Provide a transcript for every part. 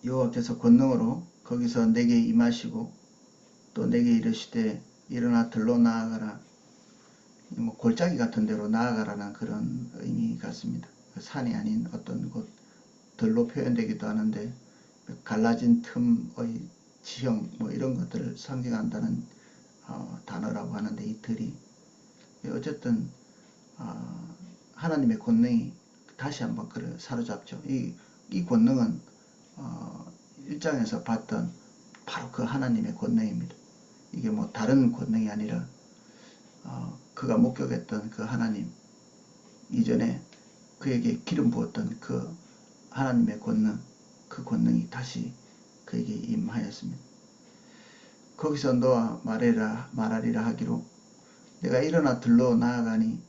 여호와께서 권능으로 거기서 내게 임하시고 또 내게 이르시되 일어나 들로 나아가라. 뭐 골짜기 같은 데로 나아가라는 그런 의미 같습니다. 산이 아닌 어떤 곳, 들로 표현되기도 하는데 갈라진 틈의 지형 뭐 이런 것들을 상징한다는 단어라고 하는데, 이 들이 어쨌든 하나님의 권능이 다시 한번 그를 사로잡죠. 이 권능은 1장에서 봤던 바로 그 하나님의 권능입니다. 이게 뭐 다른 권능이 아니라 그가 목격했던 그 하나님, 이전에 그에게 기름 부었던 그 하나님의 권능, 그 권능이 다시 그에게 임하였습니다. 거기서 너와 말하리라 하기로 내가 일어나 들로 나아가니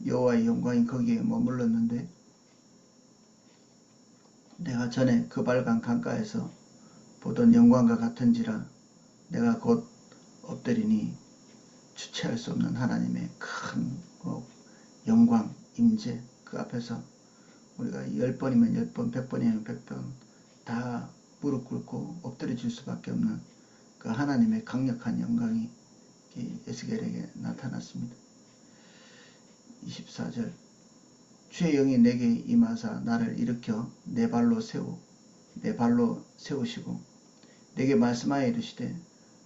여호와의 영광이 거기에 머물렀는데 내가 전에 그 밝은 강가에서 보던 영광과 같은지라 내가 곧 엎드리니 주체할 수 없는 하나님의 큰 영광, 임재, 그 앞에서 우리가 10번이면 10번, 100번이면 100번 다 무릎 꿇고 엎드려질 수밖에 없는 그 하나님의 강력한 영광이 에스겔에게 나타났습니다. 24절 주의 영이 내게 임하사 나를 일으켜 내 발로 세우시고 내게 말씀하여 이르시되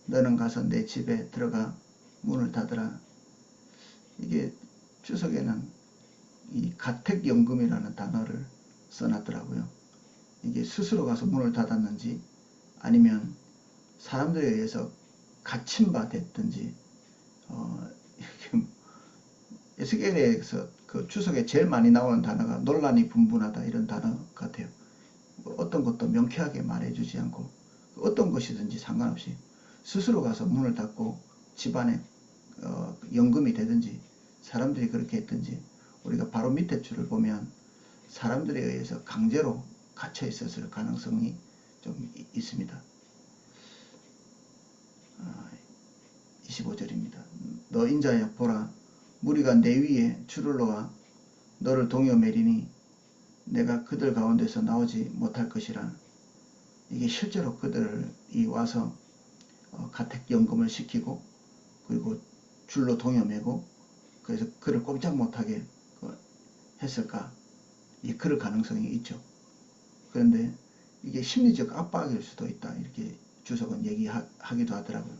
너는 가서 내 집에 들어가 문을 닫으라. 이게 주석에는 이 가택연금이라는 단어를 써놨더라고요. 이게 스스로 가서 문을 닫았는지 아니면 사람들에 의해서 갇힌 바 됐든지 에스겔에서 그 주석에 제일 많이 나오는 단어가 논란이 분분하다 이런 단어 같아요. 어떤 것도 명쾌하게 말해주지 않고 어떤 것이든지 상관없이 스스로 가서 문을 닫고 집안에 연금이 되든지 사람들이 그렇게 했든지, 우리가 바로 밑에 줄을 보면 사람들에 의해서 강제로 갇혀 있었을 가능성이 좀 있습니다. 25절입니다. 너 인자야 보라, 무리가 내 위에 줄을 놓아 너를 동여 매리니 내가 그들 가운데서 나오지 못할 것이라. 이게 실제로 그들이 와서 가택연금을 시키고 그리고 줄로 동여 매고 그래서 그를 꼼짝 못하게 했을까? 그럴 가능성이 있죠. 그런데 이게 심리적 압박일 수도 있다, 이렇게 주석은 얘기하기도 하더라고요.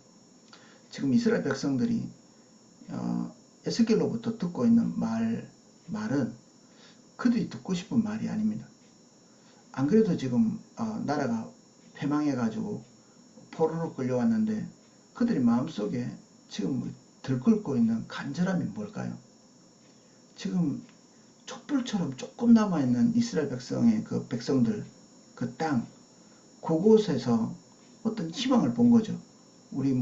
지금 이스라엘 백성들이 에스겔로부터 듣고 있는 말은 그들이 듣고 싶은 말이 아닙니다. 안 그래도 지금 나라가 패망해가지고 포로로 끌려왔는데 그들이 마음속에 지금 들끓고 있는 간절함이 뭘까요? 지금 촛불처럼 조금 남아있는 이스라엘 백성의 그 백성들, 그 땅, 그곳에서 어떤 희망을 본 거죠. 우리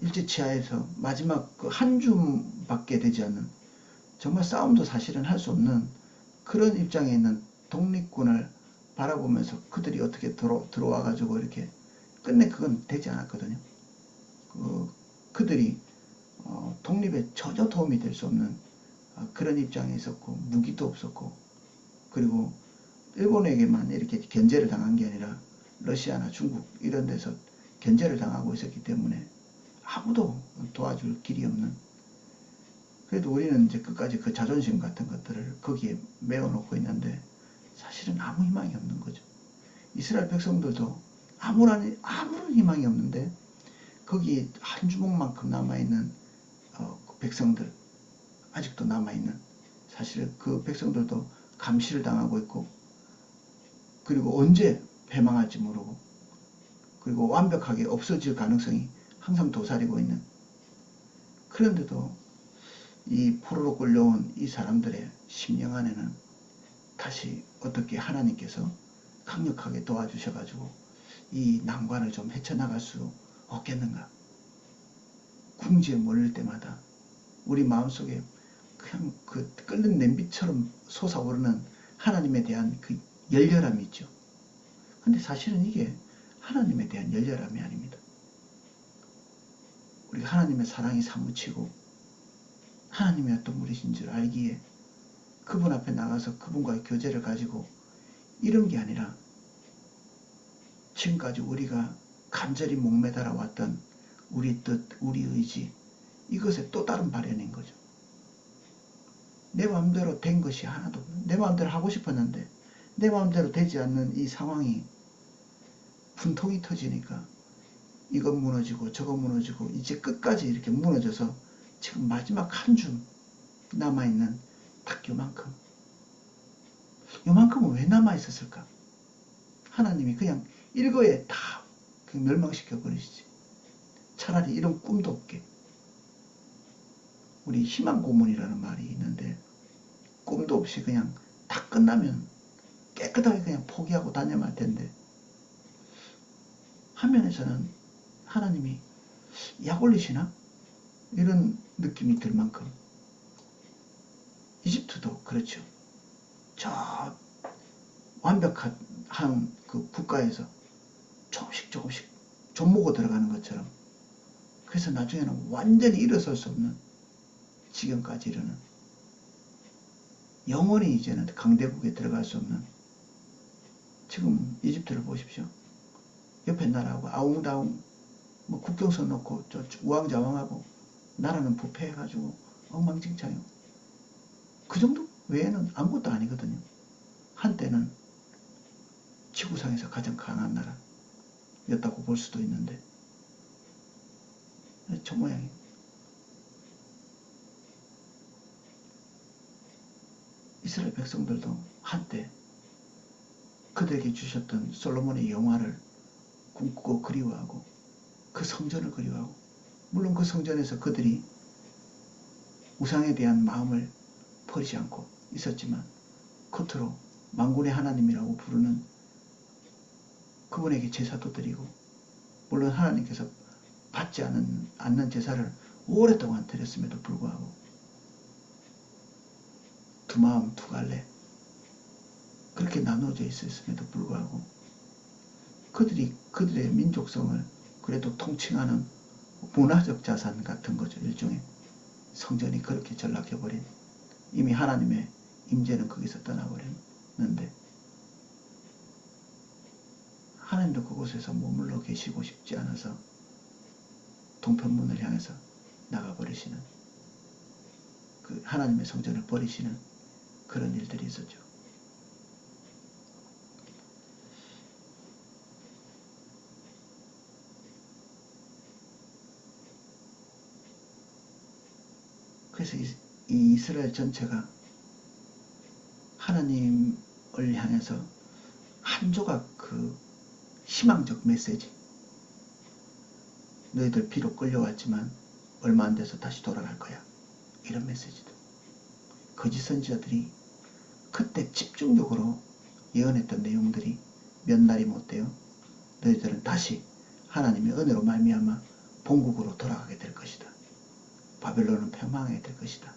일제치하에서 마지막 그 한 줌밖에 되지 않는, 정말 싸움도 사실은 할 수 없는 그런 입장에 있는 독립군을 바라보면서 그들이 어떻게 들어와 가지고 이렇게 끝내 그건 되지 않았거든요. 그들이 독립에 전혀 도움이 될 수 없는 그런 입장에 있었고, 무기도 없었고, 그리고 일본에게만 이렇게 견제를 당한 게 아니라 러시아나 중국 이런 데서 견제를 당하고 있었기 때문에 아무도 도와줄 길이 없는, 그래도 우리는 이제 끝까지 그 자존심 같은 것들을 거기에 메워놓고 있는데 사실은 아무 희망이 없는 거죠. 이스라엘 백성들도 아무런 희망이 없는데 거기 한 주먹만큼 남아있는 백성들, 아직도 남아있는, 사실 그 백성들도 감시를 당하고 있고, 그리고 언제 패망할지 모르고, 그리고 완벽하게 없어질 가능성이 항상 도사리고 있는, 그런데도 이 포로로 끌려온 이 사람들의 심령 안에는 다시 어떻게 하나님께서 강력하게 도와주셔가지고 이 난관을 좀 헤쳐나갈 수 없겠는가. 궁지에 몰릴 때마다 우리 마음속에 그냥 그 끓는 냄비처럼 솟아오르는 하나님에 대한 그 열렬함이 있죠. 근데 사실은 이게 하나님에 대한 열렬함이 아닙니다. 우리가 하나님의 사랑이 사무치고 하나님이 어떤 분이신 줄 알기에 그분 앞에 나가서 그분과의 교제를 가지고 이런 게 아니라 지금까지 우리가 간절히 목매달아 왔던 우리 뜻, 우리 의지, 이것의 또 다른 발현인 거죠. 내 마음대로 된 것이 하나도 없는, 내 마음대로 하고 싶었는데 내 마음대로 되지 않는 이 상황이 분통이 터지니까 이건 무너지고 저건 무너지고 이제 끝까지 이렇게 무너져서 지금 마지막 한 줌 남아있는 딱 요만큼. 요만큼은 왜 남아있었을까? 하나님이 그냥 일거에 다 그냥 멸망시켜 버리시지. 차라리 이런 꿈도 없게. 우리 희망 고문이라는 말이 있는데 꿈도 없이 그냥 다 끝나면 깨끗하게 그냥 포기하고 다녀말 텐데, 한면에서는 하나님이 약 올리시나? 이런 느낌이 들 만큼 이집트도 그렇죠. 저 완벽한 그 국가에서 조금씩 좀먹어 들어가는 것처럼, 그래서 나중에는 완전히 일어설 수 없는 지경까지 이르는, 영원히 이제는 강대국에 들어갈 수 없는, 지금 이집트를 보십시오. 옆에 나라하고 아웅다웅 뭐 국경선 놓고 저 우왕좌왕하고 나라는 부패해가지고 엉망진창이요. 그 정도 외에는 아무것도 아니거든요. 한때는 지구상에서 가장 강한 나라였다고 볼 수도 있는데 저 모양이에요. 이스라엘 백성들도 한때 그들에게 주셨던 솔로몬의 영화를 꿈꾸고 그리워하고 그 성전을 그리워하고, 물론 그 성전에서 그들이 우상에 대한 마음을 버리지 않고 있었지만 겉으로 만군의 하나님이라고 부르는 그분에게 제사도 드리고, 물론 하나님께서 받지 않는 제사를 오랫동안 드렸음에도 불구하고 두 마음 두 갈래 그렇게 나눠져 있었음에도 불구하고 그들이 그들의 민족성을 그래도 통칭하는 문화적 자산 같은 거죠. 일종의 성전이 그렇게 전락해버린, 이미 하나님의 임재는 거기서 떠나버렸는데 하나님도 그곳에서 머물러 계시고 싶지 않아서 동편문을 향해서 나가버리시는, 그 하나님의 성전을 버리시는 그런 일들이 있었죠. 그래서 이 이스라엘 전체가 하나님을 향해서 한 조각 그 희망적 메시지, 너희들 비록 끌려왔지만 얼마 안 돼서 다시 돌아갈 거야, 이런 메시지도, 거짓 선지자들이 그때 집중적으로 예언했던 내용들이 몇 날이 못 돼요. 너희들은 다시 하나님의 은혜로 말미암아 본국으로 돌아가게 될 것이다. 바벨론은 패망하게 될 것이다.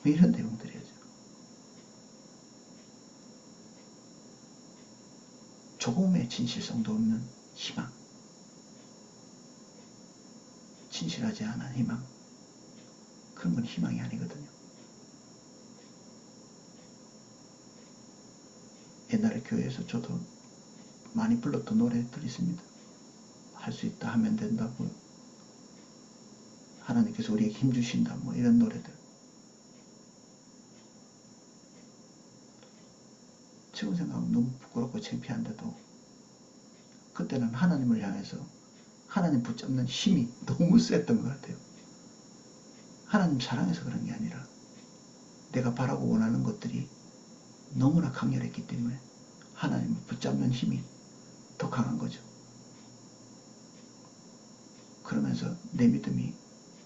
이런 내용들이죠. 조금의 진실성도 없는 희망, 진실하지 않은 희망, 그런 건 희망이 아니거든요. 옛날에 교회에서 저도 많이 불렀던 노래들이 있습니다. 할 수 있다 하면 된다고, 하나님께서 우리에게 힘 주신다, 뭐 이런 노래들. 지금 생각하면 너무 부끄럽고 창피한데도 그때는 하나님을 향해서 하나님 붙잡는 힘이 너무 셌던 것 같아요. 하나님 사랑해서 그런 게 아니라 내가 바라고 원하는 것들이 너무나 강렬했기 때문에 하나님을 붙잡는 힘이 더 강한 거죠. 그러면서 내 믿음이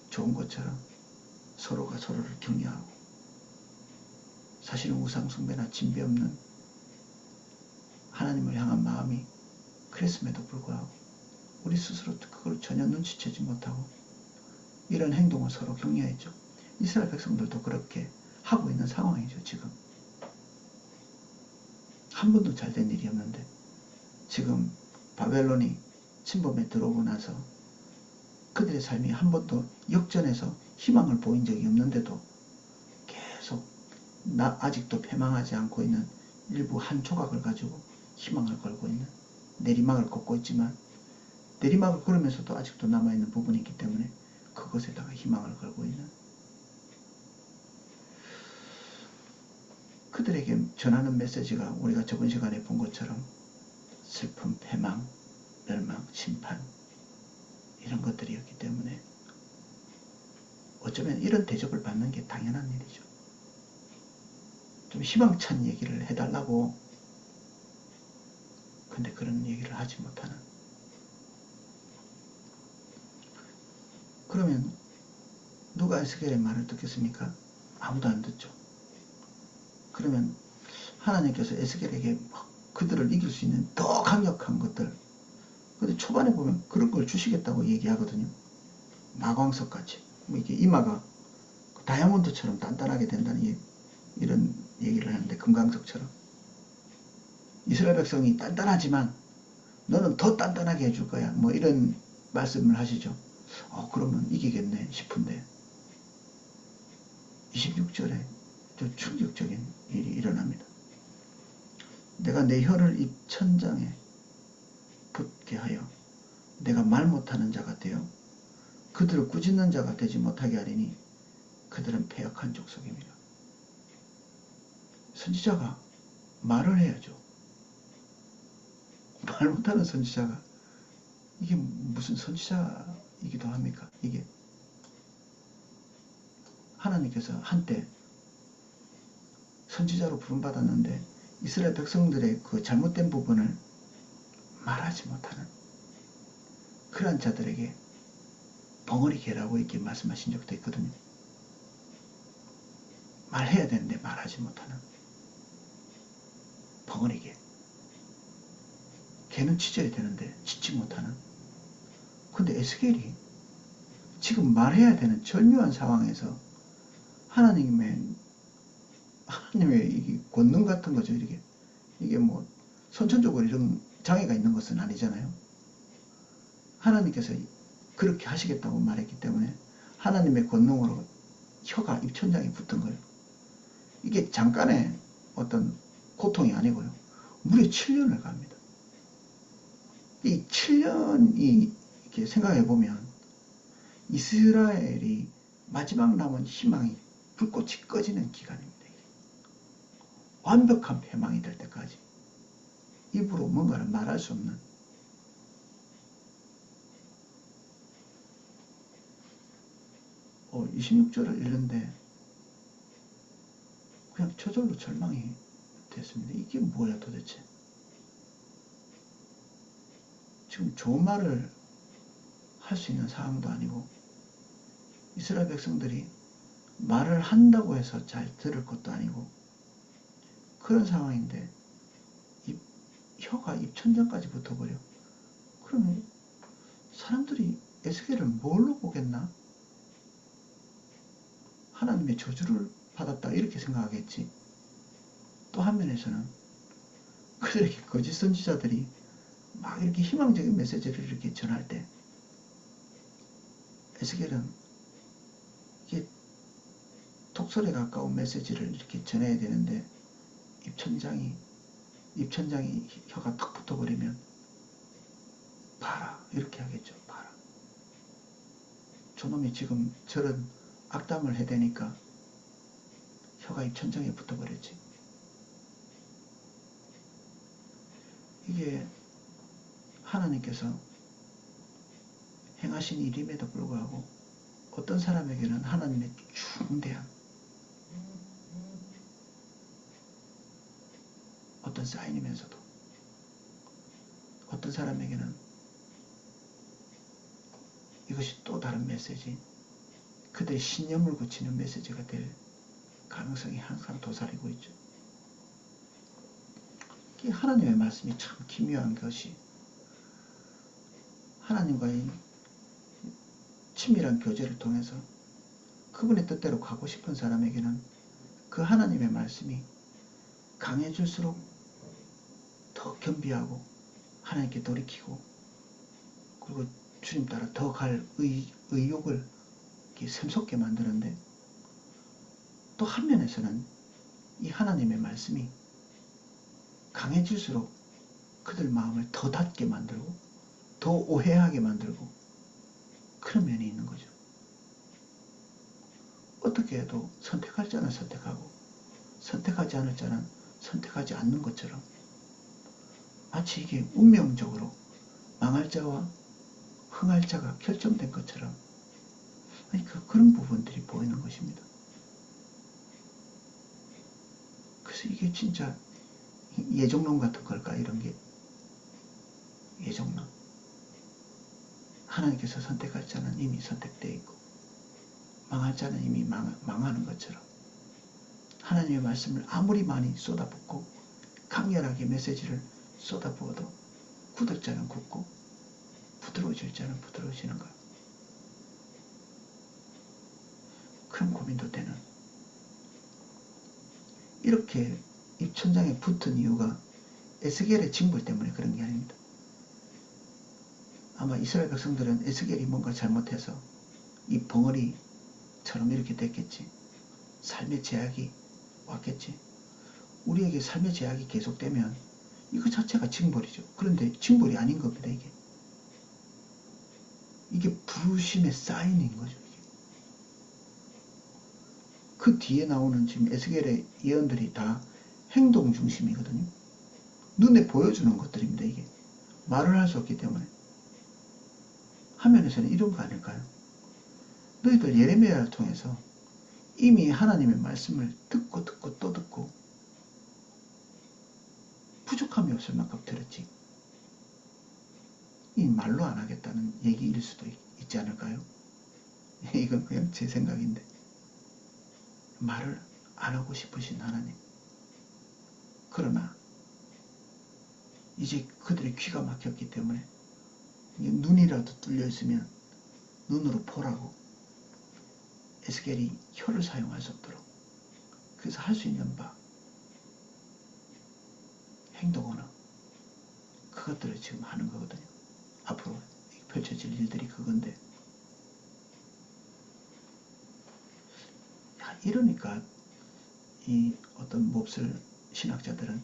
좋은 것처럼 서로가 서로를 격려하고, 사실은 우상숭배나 진배 없는 하나님을 향한 마음이 그랬음에도 불구하고 우리 스스로 그걸 전혀 눈치채지 못하고 이런 행동을 서로 격려했죠. 이스라엘 백성들도 그렇게 하고 있는 상황이죠. 지금 한 번도 잘된 일이 없는데, 지금 바벨론이 침범에 들어오고 나서 그들의 삶이 한 번도 역전해서 희망을 보인 적이 없는데도 계속 아직도 패망하지 않고 있는 일부 한 조각을 가지고 희망을 걸고 있는, 내리막을 걷고 있지만 내리막을 걸으면서도 아직도 남아있는 부분이 있기 때문에 그것에다가 희망을 걸고 있는, 그들에게 전하는 메시지가 우리가 저번 시간에 본 것처럼 슬픔, 패망, 멸망, 심판, 이런 것들이었기 때문에 어쩌면 이런 대접을 받는 게 당연한 일이죠. 좀 희망찬 얘기를 해달라고, 근데 그런 얘기를 하지 못하는. 그러면 누가 에스겔의 말을 듣겠습니까? 아무도 안 듣죠. 그러면 하나님께서 에스겔에게 그들을 이길 수 있는 더 강력한 것들, 근데 초반에 보면 그런 걸 주시겠다고 얘기하거든요. 마광석같이, 이게 이마가 다이아몬드처럼 단단하게 된다는 이런 얘기를 하는데, 금강석처럼 이스라엘 백성이 단단하지만 너는 더 단단하게 해줄 거야, 뭐 이런 말씀을 하시죠. 그러면 이기겠네 싶은데 26절에 저 충격적인 일이 일어납니다. 내가 내 혀를 입 천장에 붙게 하여 내가 말 못하는 자가 되어 그들을 꾸짖는 자가 되지 못하게 하리니 그들은 패역한 족속입니다. 선지자가 말을 해야죠. 말 못하는 선지자가 이게 무슨 선지자이기도 합니까? 이게 하나님께서 한때 선지자로 부름받았는데 이스라엘 백성들의 그 잘못된 부분을 말하지 못하는 그러한 자들에게 벙어리 개라고 이렇게 말씀하신 적도 있거든요. 말해야 되는데 말하지 못하는 벙어리 개. 개는 짖어야 되는데 짖지 못하는. 근데 에스겔이 지금 말해야 되는 절묘한 상황에서 하나님의 이게 권능 같은 거죠. 이게 뭐 선천적으로 이런 장애가 있는 것은 아니잖아요. 하나님께서 그렇게 하시겠다고 말했기 때문에 하나님의 권능으로 혀가 입천장에 붙은 거예요. 이게 잠깐의 어떤 고통이 아니고요. 무려 7년을 갑니다. 이 7년이 이렇게 생각해 보면 이스라엘이 마지막 남은 희망이 불꽃이 꺼지는 기간입니다. 완벽한 패망이 될 때까지 입으로 뭔가를 말할 수 없는, 26절을 읽는데 그냥 저절로 절망이 됐습니다. 이게 뭐야 도대체. 지금 좋은 말을 할 수 있는 상황도 아니고 이스라엘 백성들이 말을 한다고 해서 잘 들을 것도 아니고 그런 상황인데 혀가 입천장까지 붙어버려. 그러면 사람들이 에스겔을 뭘로 보겠나? 하나님의 저주를 받았다 이렇게 생각하겠지. 또 한면에서는 그들에게 거짓 선지자들이 막 이렇게 희망적인 메시지를 이렇게 전할 때 에스겔은 이게 독설에 가까운 메시지를 이렇게 전해야 되는데 입천장이 혀가 탁 붙어버리면 봐라 이렇게 하겠죠. 봐라, 저놈이 지금 저런 악담을 해대니까 혀가 입천장에 붙어버렸지. 이게 하나님께서 행하신 일임에도 불구하고 어떤 사람에게는 하나님의 중대한 어떤 사인이면서도 어떤 사람에게는 이것이 또 다른 메시지, 그들의 신념을 굳히는 메시지가 될 가능성이 항상 도사리고 있죠. 이 하나님의 말씀이 참 기묘한 것이 하나님과의 친밀한 교제를 통해서 그분의 뜻대로 가고 싶은 사람에게는 그 하나님의 말씀이 강해질수록 더 겸비하고 하나님께 돌이키고 그리고 주님 따라 더 갈 의욕을 샘솟게 만드는데, 또 한면에서는 이 하나님의 말씀이 강해질수록 그들 마음을 더 닫게 만들고 더 오해하게 만들고 그런 면이 있는 거죠. 어떻게 해도 선택할 자는 선택하고 선택하지 않을 자는 선택하지 않는 것처럼 마치 이게 운명적으로 망할 자와 흥할 자가 결정된 것처럼 그런 부분들이 보이는 것입니다. 그래서 이게 진짜 예정론 같은 걸까? 이런 게 예정론. 하나님께서 선택할 자는 이미 선택되어 있고 망할 자는 이미 망하는 것처럼 하나님의 말씀을 아무리 많이 쏟아붓고 강렬하게 메시지를 쏟아부어도 굳을 자는 굳고 부드러워질 자는 부드러워지는 것. 그런 고민도 되는. 이렇게 입천장에 붙은 이유가 에스겔의 징벌 때문에 그런 게 아닙니다. 아마 이스라엘 백성들은 에스겔이 뭔가 잘못해서 이 벙어리처럼 이렇게 됐겠지. 삶의 제약이 왔겠지. 우리에게 삶의 제약이 계속되면 이거 자체가 징벌이죠. 그런데 징벌이 아닌 겁니다. 이게 부르심의 사인인 거죠. 그 뒤에 나오는 지금 에스겔의 예언들이 다 행동 중심이거든요. 눈에 보여주는 것들입니다. 이게 말을 할 수 없기 때문에. 화면에서는 이런 거 아닐까요? 너희들 예레미야를 통해서 이미 하나님의 말씀을 듣고 또 듣고 부족함이 없을 만큼 들었지. 이 말로 안 하겠다는 얘기일 수도 있지 않을까요? 이건 그냥 제 생각인데 말을 안 하고 싶으신 하나님. 그러나 이제 그들의 귀가 막혔기 때문에 눈이라도 뚫려 있으면 눈으로 보라고 에스겔이 혀를 사용할 수 없도록 그래서 할 수 있는 바 행동 언어 그것들을 지금 하는 거거든요. 앞으로 펼쳐질 일들이 그건데 이러니까 이 어떤 몹쓸 신학자들은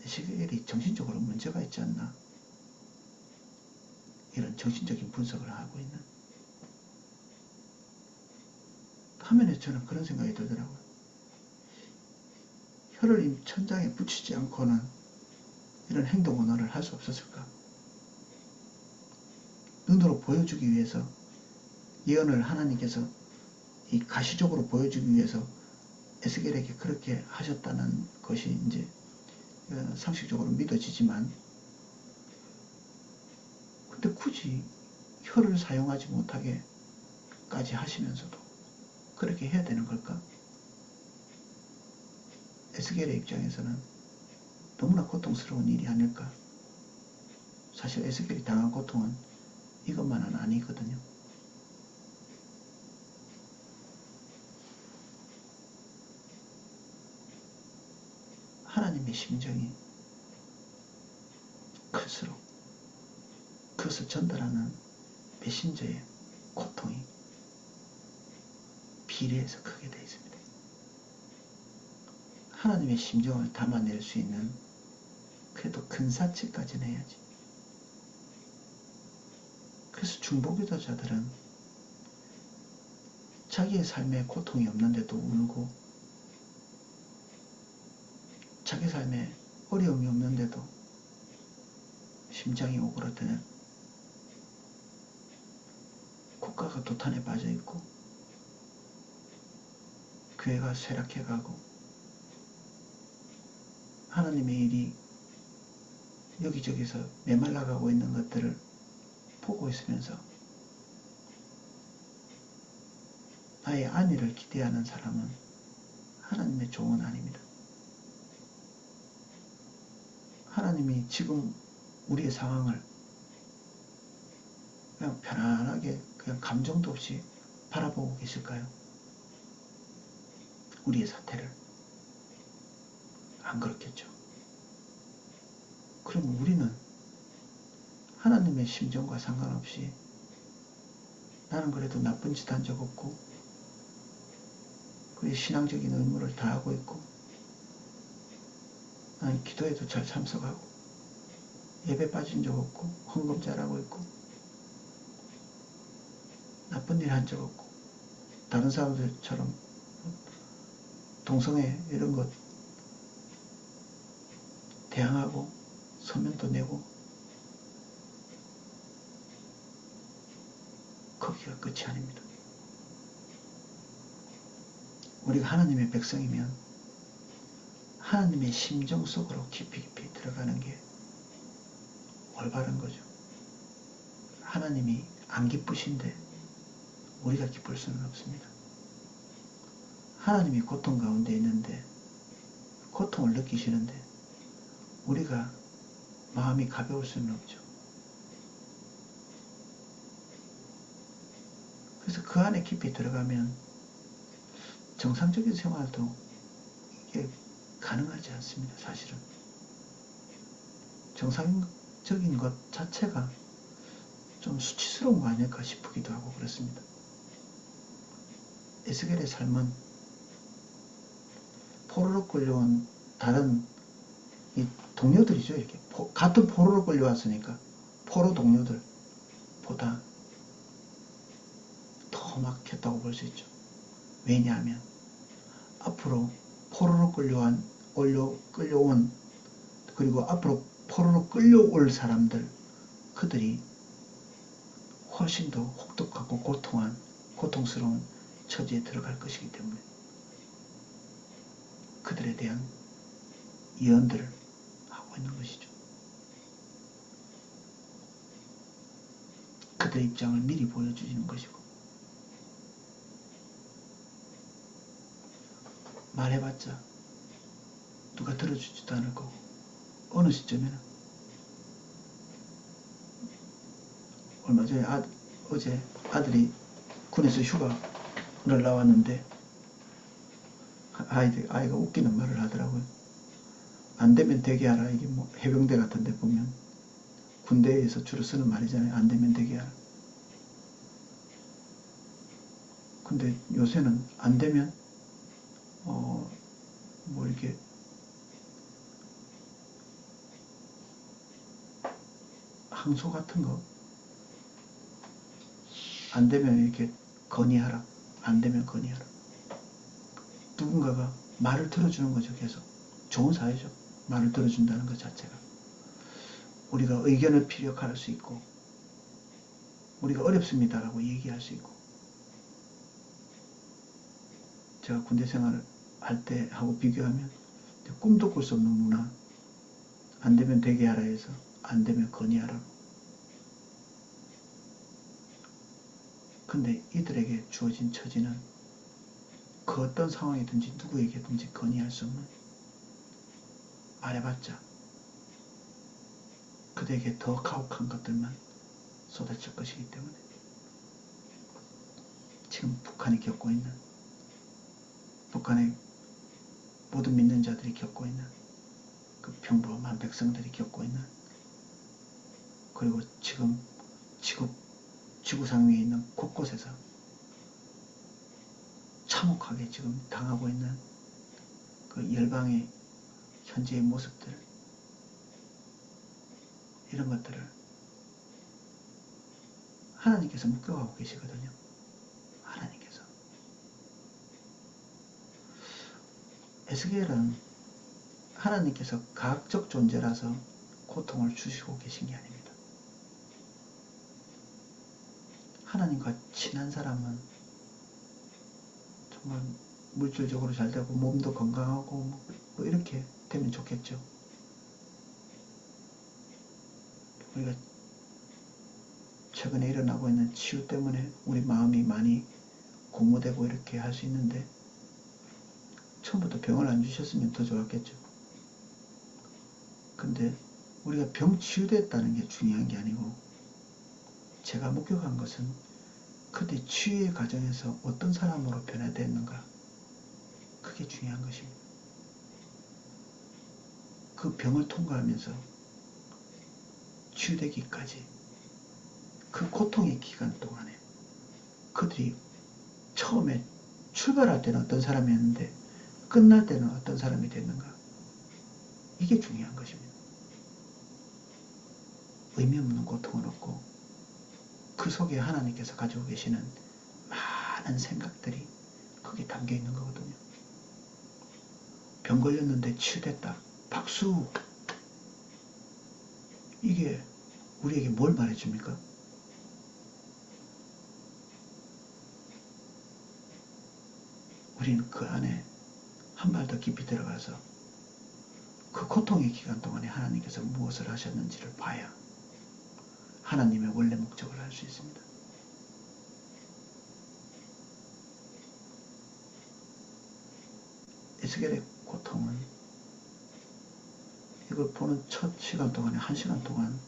에스겔이 정신적으로 문제가 있지 않나 이런 정신적인 분석을 하고 있는 화면에 저는 그런 생각이 들더라고요. 혀를 천장에 붙이지 않고는 이런 행동 언어를 할 수 없었을까? 눈으로 보여주기 위해서 예언을 하나님께서 이 가시적으로 보여주기 위해서 에스겔에게 그렇게 하셨다는 것이 이제 상식적으로 믿어지지만 근데 굳이 혀를 사용하지 못하게까지 하시면서도 그렇게 해야 되는 걸까? 에스겔의 입장에서는 너무나 고통스러운 일이 아닐까? 사실 에스겔이 당한 고통은 이것만은 아니거든요. 하나님의 심정이 클수록 그것을 전달하는 메신저의 고통이 비례해서 크게 되어 있습니다. 하나님의 심정을 담아낼 수 있는 그래도 근사치까지는 해야지. 그래서 중보기도자들은 자기의 삶에 고통이 없는데도 울고 자기 삶에 어려움이 없는데도 심장이 오그라드는 국가가 도탄에 빠져 있고 교회가 쇠락해가고 하나님의 일이 여기저기서 메말라가고 있는 것들을 보고 있으면서 나의 안위를 기대하는 사람은 하나님의 종은 아닙니다. 하나님이 지금 우리의 상황을 그냥 편안하게 그냥 감정도 없이 바라보고 계실까요? 우리의 사태를. 안 그렇겠죠. 그럼 우리는 하나님의 심정과 상관없이 나는 그래도 나쁜 짓 한 적 없고 그의 신앙적인 의무를 다하고 있고 나는 기도에도 잘 참석하고 예배 빠진 적 없고 헌금 잘하고 있고 나쁜 일 한 적 없고 다른 사람들처럼 동성애 이런 것 대항하고 서면도 내고 거기가 끝이 아닙니다. 우리가 하나님의 백성이면 하나님의 심정 속으로 깊이 들어가는 게 올바른 거죠. 하나님이 안 기쁘신데 우리가 기쁠 수는 없습니다. 하나님이 고통 가운데 있는데 고통을 느끼시는데 우리가 마음이 가벼울 수는 없죠. 그래서 그 안에 깊이 들어가면 정상적인 생활도 이게 가능하지 않습니다. 사실은 정상적인 것 자체가 좀 수치스러운 거 아닐까 싶기도 하고 그렇습니다. 에스겔의 삶은 포로로 끌려온 다른 이 동료들이죠. 이렇게 같은 포로로 끌려왔으니까 포로 동료들보다 더 막혔다고 볼 수 있죠. 왜냐하면 앞으로 포로로 끌려온 그리고 앞으로 포로로 끌려올 사람들 그들이 훨씬 더 혹독하고 고통스러운 처지에 들어갈 것이기 때문에 그들에 대한 예언들을 하고 있는 것이죠. 그들의 입장을 미리 보여주시는 것이고 말해봤자 누가 들어주지도 않을 거고 어느 시점에는 얼마 전에 어제 아들이 군에서 휴가를 나왔는데 아이가 웃기는 말을 하더라고요. 안 되면 되게 하라. 이게 뭐 해병대 같은 데 보면 군대에서 주로 쓰는 말이잖아요. 안 되면 되게 하라. 근데 요새는 안 되면 뭐 이렇게 항소 같은 거 안 되면 이렇게 건의하라. 안 되면 건의하라. 누군가가 말을 들어주는 거죠. 계속 좋은 사회죠. 말을 들어준다는 것 자체가 우리가 의견을 피력할 수 있고 우리가 어렵습니다라고 얘기할 수 있고 제가 군대 생활을 할 때 하고 비교하면 꿈도 꿀 수 없는 문화 안 되면 되게 하라 해서 안 되면 건의하라고 근데 이들에게 주어진 처지는 그 어떤 상황이든지 누구에게든지 건의할 수 없는 말해봤자 그들에게 더 가혹한 것들만 쏟아질 것이기 때문에 지금 북한이 겪고 있는 북한의 모든 믿는 자들이 겪고 있는 그 평범한 백성들이 겪고 있는 그리고 지금 지구상 위에 있는 곳곳에서 참혹하게 지금 당하고 있는 그 열방의 현재의 모습들 이런 것들을 하나님께서 목격하고 계시거든요. 하나님께서 에스겔은 하나님께서 과학적 존재라서 고통을 주시고 계신 게 아닙니다. 하나님과 친한 사람은 정말 물질적으로 잘 되고 몸도 건강하고 뭐 이렇게 되면 좋겠죠. 우리가 최근에 일어나고 있는 치유 때문에 우리 마음이 많이 공모되고 이렇게 할 수 있는데 처음부터 병을 안 주셨으면 더 좋았겠죠. 근데 우리가 병 치유됐다는 게 중요한 게 아니고 제가 목격한 것은 그때 치유의 과정에서 어떤 사람으로 변화됐는가 그게 중요한 것입니다. 그 병을 통과하면서 치유되기까지 그 고통의 기간 동안에 그들이 처음에 출발할 때는 어떤 사람이었는데 끝날 때는 어떤 사람이 됐는가 이게 중요한 것입니다. 의미 없는 고통은 없고 그 속에 하나님께서 가지고 계시는 많은 생각들이 거기에 담겨 있는 거거든요. 병 걸렸는데 치유됐다. 박수! 이게 우리에게 뭘 말해줍니까? 우리는 그 안에 한 발 더 깊이 들어가서 그 고통의 기간 동안에 하나님께서 무엇을 하셨는지를 봐야 하나님의 원래 목적을 알 수 있습니다. 에스겔의 고통은 이걸 보는 첫 시간 동안에 1시간 동안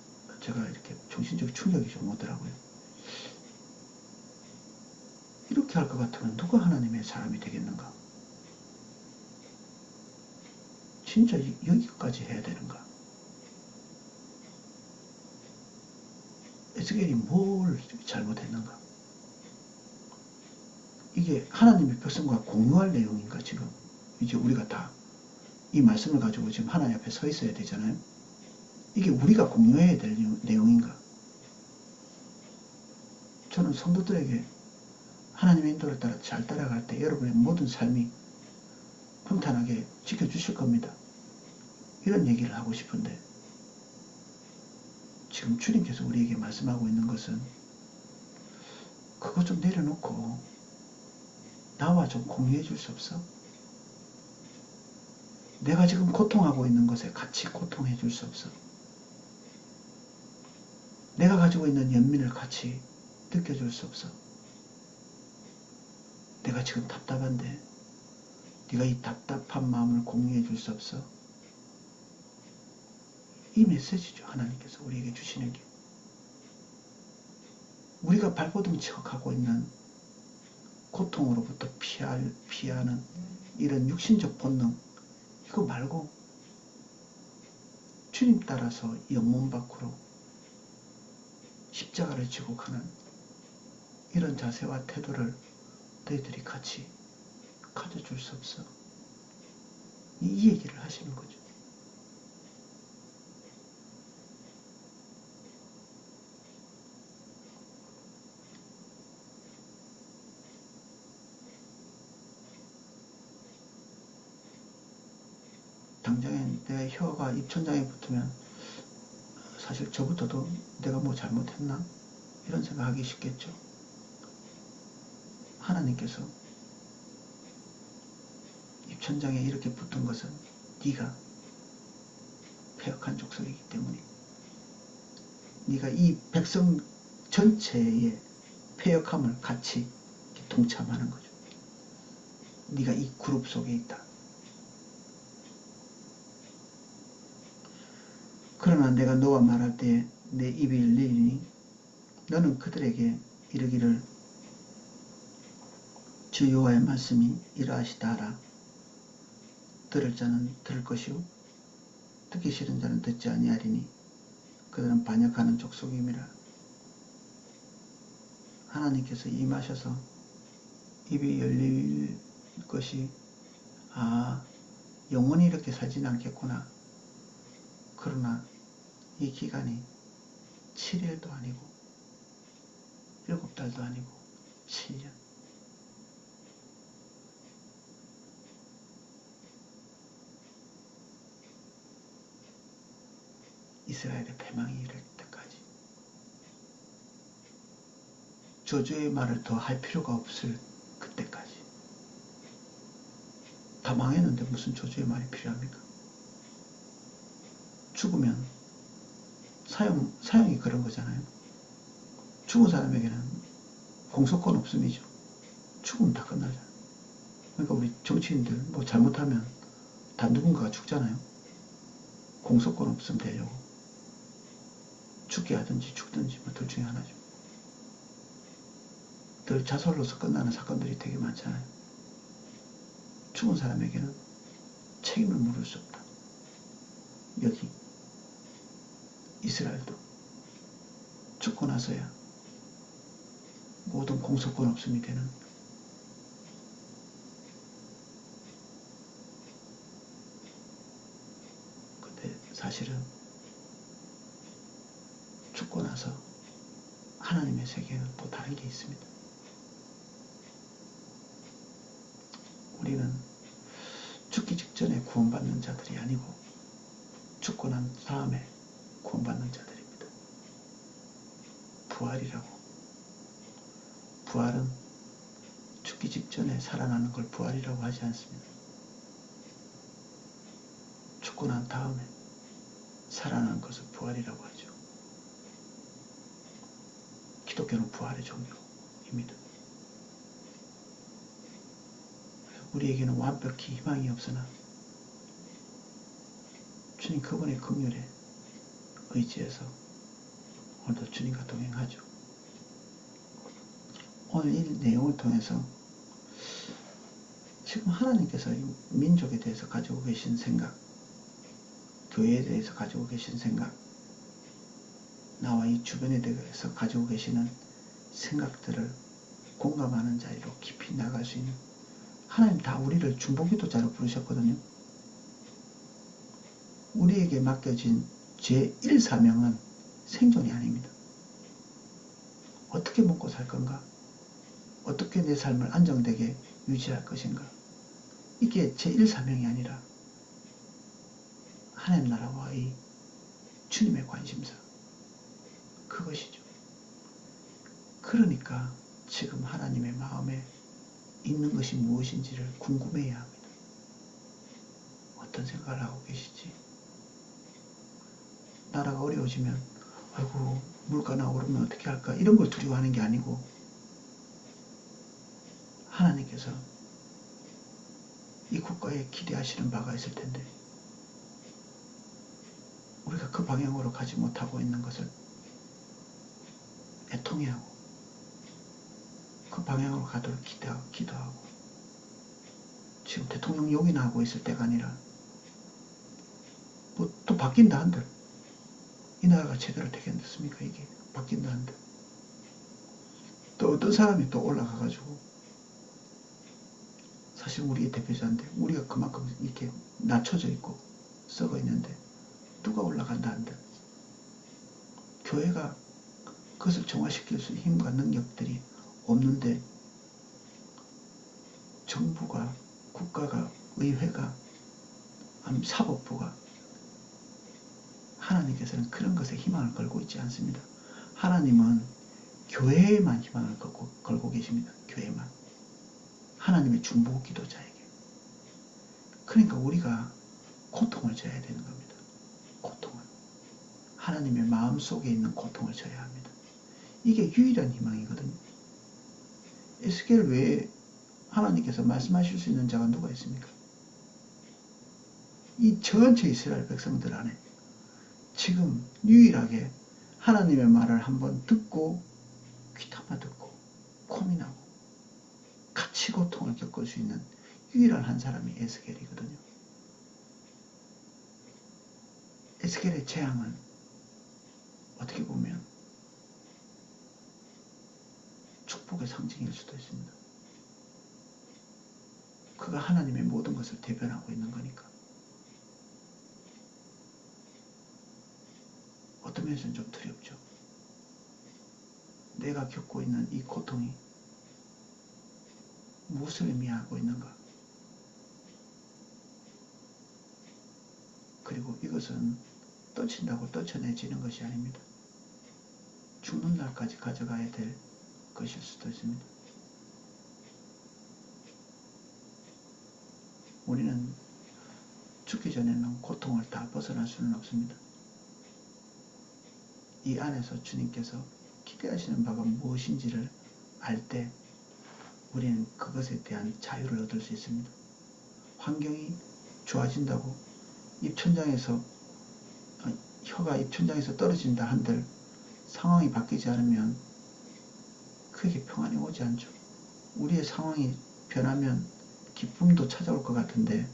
제가 이렇게 정신적 충격이 좀 오더라고요. 이렇게 할 것 같으면 누가 하나님의 사람이 되겠는가? 진짜 여기까지 해야 되는가? 에스겔이 뭘 잘못했는가? 이게 하나님의 백성과 공유할 내용인가 지금? 이제 우리가 다 이 말씀을 가지고 지금 하나님 앞에 서 있어야 되잖아요. 이게 우리가 공유해야 될 내용인가? 저는 성도들에게 하나님의 인도를 따라 잘 따라갈 때 여러분의 모든 삶이 평탄하게 지켜주실 겁니다. 이런 얘기를 하고 싶은데 지금 주님께서 우리에게 말씀하고 있는 것은 그거 좀 내려놓고 나와 좀 공유해 줄 수 없어? 내가 지금 고통하고 있는 것에 같이 고통해 줄 수 없어? 내가 가지고 있는 연민을 같이 느껴줄 수 없어? 내가 지금 답답한데 네가 이 답답한 마음을 공유해 줄 수 없어? 이 메시지죠. 하나님께서 우리에게 주시는 게. 우리가 발버둥 치고 가고 있는 고통으로부터 피하는 이런 육신적 본능, 이거 말고 주님 따라서 영문 밖으로 십자가를 지고 가는 이런 자세와 태도를 너희들이 같이 가져줄 수 없어. 이 얘기를 하시는 거죠. 당장에 내 혀가 입천장에 붙으면 사실 저부터도 내가 뭐 잘못했나? 이런 생각하기 쉽겠죠. 하나님께서 입천장에 이렇게 붙은 것은 네가 패역한 족속이기 때문에 네가 이 백성 전체의 패역함을 같이 동참하는 거죠. 네가 이 그룹 속에 있다. 그러나 내가 너와 말할 때 내 입이 열리니 너는 그들에게 이르기를 주 여호와의 말씀이 이러하시다 하라. 들을 자는 들을 것이요 듣기 싫은 자는 듣지 아니하리니 그들은 반역하는 족속임이라. 하나님께서 임하셔서 입이 열릴 것이 영원히 이렇게 살지는 않겠구나. 그러나 이 기간이 7일도 아니고 7달도 아니고 7년. 이스라엘의 패망이 이를 때까지 저주의 말을 더 할 필요가 없을 그때까지. 다 망했는데 무슨 저주의 말이 필요합니까? 죽으면 사형이 그런 거잖아요. 죽은 사람에게는 공소권 없음이죠. 죽으면 다 끝나잖아요. 그러니까 우리 정치인들 뭐 잘못하면 다 누군가가 죽잖아요. 공소권 없음 되려고 죽게 하든지 죽든지 뭐 둘 중에 하나죠. 늘 자살로서 끝나는 사건들이 되게 많잖아요. 죽은 사람에게는 책임을 물을 수 없다. 여기 이스라엘도 죽고 나서야 모든 공소권 없음이 되는. 근데 사실은 죽고 나서 하나님의 세계는 또 다른 게 있습니다. 우리는 죽기 직전에 구원받는 자들이 아니고 죽고 난 다음에 구원받는 자들입니다. 부활이라고. 부활은 죽기 직전에 살아나는 걸 부활이라고 하지 않습니다. 죽고 난 다음에 살아나는 것을 부활이라고 하죠. 기독교는 부활의 종교입니다. 우리에게는 완벽히 희망이 없으나 주님 그분의 긍휼에 의지해서 오늘도 주님과 동행하죠. 오늘 이 내용을 통해서 지금 하나님께서 이 민족에 대해서 가지고 계신 생각, 교회에 대해서 가지고 계신 생각, 나와 이 주변에 대해서 가지고 계시는 생각들을 공감하는 자리로 깊이 나갈 수 있는, 하나님 다 우리를 중보기도자로 부르셨거든요. 우리에게 맡겨진 제1사명은 생존이 아닙니다. 어떻게 먹고 살 건가? 어떻게 내 삶을 안정되게 유지할 것인가? 이게 제1사명이 아니라 하나님 나라와의 주님의 관심사, 그것이죠. 그러니까 지금 하나님의 마음에 있는 것이 무엇인지를 궁금해야 합니다. 어떤 생각을 하고 계시지? 나라가 어려워지면 아이고 물가나 오르면 어떻게 할까, 이런 걸 두려워하는 게 아니고 하나님께서 이 국가에 기대하시는 바가 있을 텐데 우리가 그 방향으로 가지 못하고 있는 것을 애통해하고 그 방향으로 가도록 기도하고, 지금 대통령 욕이나 하고 있을 때가 아니라 뭐 또 바뀐다 한들 이 나라가 제대로 되겠습니까? 이게 바뀐다 한들 또 어떤 사람이 또 올라가가지고, 사실 우리의 대표자인데 우리가 그만큼 이렇게 낮춰져 있고 썩어 있는데 누가 올라간다 한들 교회가 그것을 정화시킬 수 있는 힘과 능력들이 없는데 정부가, 국가가, 의회가, 사법부가, 하나님께서는 그런 것에 희망을 걸고 있지 않습니다. 하나님은 교회에만 희망을 걸고 계십니다. 교회만. 하나님의 중보기도자에게. 그러니까 우리가 고통을 져야 되는 겁니다. 고통을. 하나님의 마음속에 있는 고통을 져야 합니다. 이게 유일한 희망이거든요. 에스겔 외에 하나님께서 말씀하실 수 있는 자가 누가 있습니까? 이 전체 이스라엘 백성들 안에 지금 유일하게 하나님의 말을 한번 듣고 귀담아 듣고 고민하고 같이 고통을 겪을 수 있는 유일한 한 사람이 에스겔이거든요. 에스겔의 재앙은 어떻게 보면 축복의 상징일 수도 있습니다. 그가 하나님의 모든 것을 대변하고 있는 거니까. 어떤 면에서는 좀 두렵죠. 내가 겪고 있는 이 고통이 무엇을 의미하고 있는가? 그리고 이것은 떨친다고 떨쳐내지는 것이 아닙니다. 죽는 날까지 가져가야 될 것일 수도 있습니다. 우리는 죽기 전에는 고통을 다 벗어날 수는 없습니다. 이 안에서 주님께서 기대하시는 바가 무엇인지를 알 때 우리는 그것에 대한 자유를 얻을 수 있습니다. 환경이 좋아진다고 혀가 입천장에서 떨어진다 한들 상황이 바뀌지 않으면 그에게 평안이 오지 않죠. 우리의 상황이 변하면 기쁨도 찾아올 것 같은데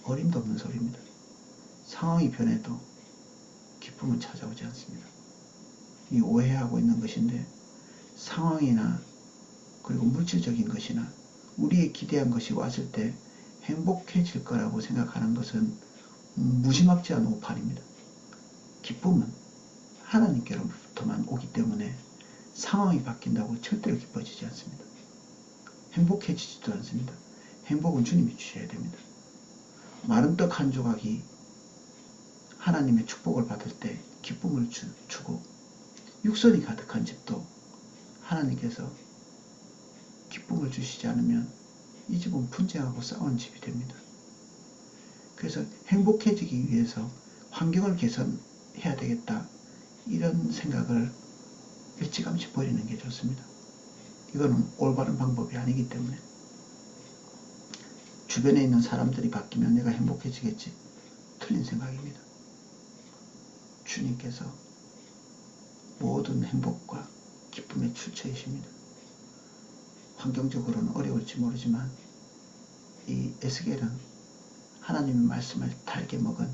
어림도 없는 소리입니다. 상황이 변해도 기쁨은 찾아오지 않습니다. 이 오해하고 있는 것인데, 상황이나 그리고 물질적인 것이나 우리의 기대한 것이 왔을 때 행복해질 거라고 생각하는 것은 무지막지한 오판입니다. 기쁨은 하나님께로부터 하나님으로부터만 오기 때문에 상황이 바뀐다고 절대로 기뻐지지 않습니다. 행복해지지도 않습니다. 행복은 주님이 주셔야 됩니다. 마른 떡 한 조각이 하나님의 축복을 받을 때 기쁨을 주고 육선이 가득한 집도 하나님께서 기쁨을 주시지 않으면 이 집은 분쟁하고 싸운 집이 됩니다. 그래서 행복해지기 위해서 환경을 개선해야 되겠다, 이런 생각을 일찌감치 버리는 게 좋습니다. 이거는 올바른 방법이 아니기 때문에. 주변에 있는 사람들이 바뀌면 내가 행복해지겠지, 틀린 생각입니다. 주님께서 모든 행복과 기쁨의 출처이십니다. 환경적으로는 어려울지 모르지만 이 에스겔은 하나님의 말씀을 달게 먹은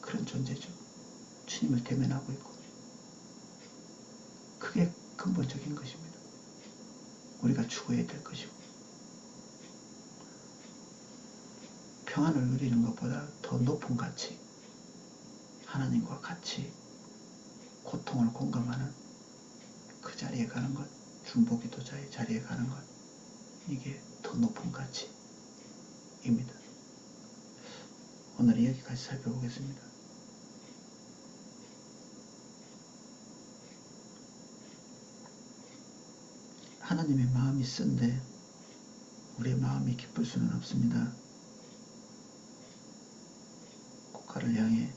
그런 존재죠. 주님을 대면하고 있고, 그게 근본적인 것입니다. 우리가 추구해야 될 것이고, 평안을 누리는 것보다 더 높은 가치, 하나님과 같이 고통을 공감하는 그 자리에 가는 것, 중보기도자의 자리에 가는 것, 이게 더 높은 가치입니다. 오늘 여기까지 살펴보겠습니다. 하나님의 마음이 쓴데 우리의 마음이 기쁠 수는 없습니다. 국가를 향해,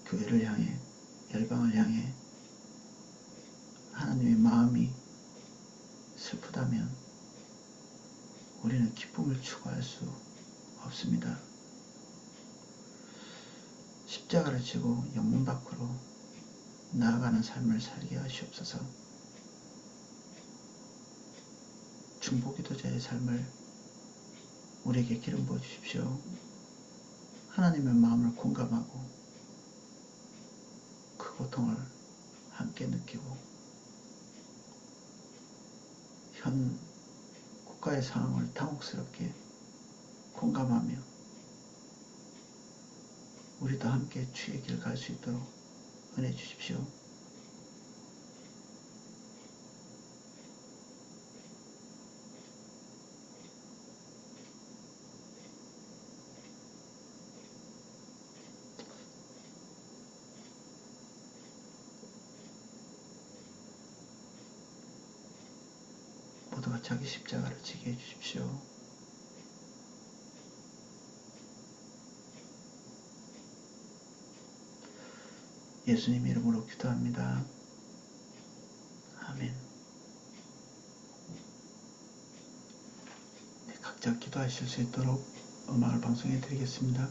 교회를 향해, 열방을 향해 하나님의 마음이 슬프다면 우리는 기쁨을 추구할 수 없습니다. 십자가를 지고 영문 밖으로 나아가는 삶을 살게 하시옵소서. 중보기도자의 삶을 우리에게 기름 부어 주십시오. 하나님의 마음을 공감하고 그 고통을 함께 느끼고 현 국가의 상황을 당혹스럽게 공감하며 우리도 함께 주의 길 갈 수 있도록 은혜 주십시오. 모두가 자기 십자가를 지게 해주십시오. 예수님 이름으로 기도합니다. 아멘. 네, 각자 기도하실 수 있도록 음악을 방송해 드리겠습니다.